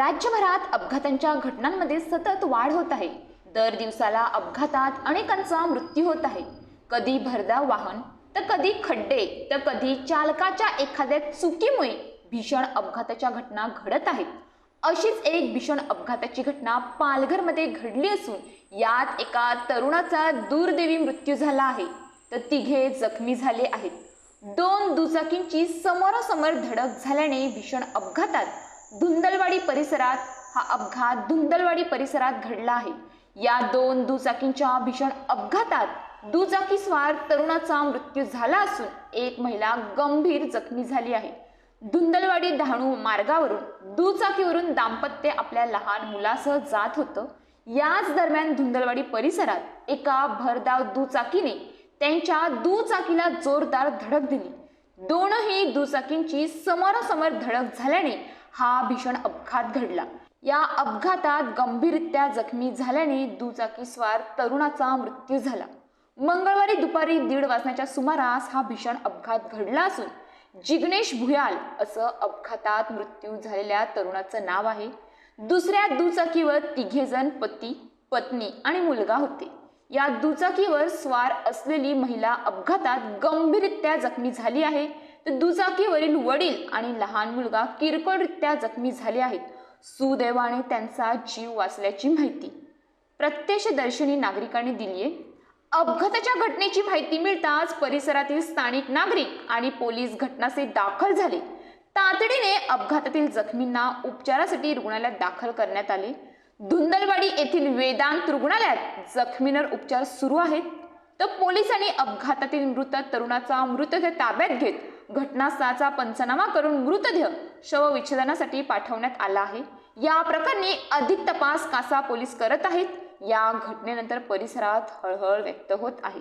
राज्यभरात अपघातांच्या घटनांमध्ये सतत वाढ होत आहे। दर दिवसाला अपघातात अनेकांचा मृत्यू होत आहे। कधी भरधाव वाहन तर कधी खड्डे तर कधी चालकाच्या एखाद्या चुकीमुळे भीषण अपघाताच्या घटना घडत आहेत। अशीच एक भीषण अपघाताची घटना पालघरमध्ये घडली असून यात एका तरुणाचा दुर्दैवी मृत्यू झाला आहे तर तिघे जखमी झाले आहेत। दोन दुचाकींची समोरासमोर धडक झाल्याने भीषण अपघातात धुंदलवाडी परिसरात घडला आहे। या दोन दुचाकींच्या भीषण अपघातात दुचाकीस्वार तरुणाचा मृत्यू झाला असून एक महिला गंभीर जखमी झाली आहे। धुंदलवाडी डहाणू मार्गावरून दुचाकीवरून दाम्पत्य आपल्या लहान मुलासह जात होतं। याच दरम्यान धुंदलवाडी परिसरात एका भरधाव दुचाकीने त्यांच्या दुचाकीला जोरदार धडक दिली। दोनही दुचाकींची समोरासमोर धडक झाल्याने हा भीषण अपघात घडला। या अपघातात गंभीररित्या जखमी झाल्याने दुचाकीस्वार तरुणाचा मृत्यू झाला। मंगळवारी दुपारी 1:30 वाजण्याच्या सुमारास हा भीषण अपघात घडला असून जिग्नेश भुयाल असं अपघातात मृत्यू झालेल्या तरुणाचं नाव आहे। दुसऱ्या दुचाकीवर तिघेजण पती, पत्नी आणि मुलगा होते। या दुचाकीवर स्वार असलेली महिला अपघातात गंभीररित्या जखमी झाली आहे तर दुचाकीवरील वडील आणि लहान मुलगा किरकोळरित्या जखमी झाले आहेत। सुदैवाने त्यांचा जीव वाचल्याची माहिती प्रत्यक्षदर्शींनी नागरिकांनी दिली आहे। अपघाताच्या घटनेची माहिती मिळताच परिसरातील स्थानिक नागरिक आणि पोलीस घटनास्थळी दाखल झाले। तातडीने अपघातातील जखमींना उपचारासाठी रुग्णालयात दाखल करण्यात आले। धुंदलवाडी येथील वेदांत रुग्णालयात जखमींवर उपचार सुरू आहेत तर पोलिसांनी अपघातातील मृत तरुणाचा मृतदेह ताब्यात घेत घटनास्थळाचा पंचनामा करून मृतदेह शवविच्छेदनासाठी पाठवण्यात आला आहे। या प्रकरणी अधिक तपास कासा पोलीस करत आहेत। या घटनेनंतर परिसरात हळहळ व्यक्त होत आहे।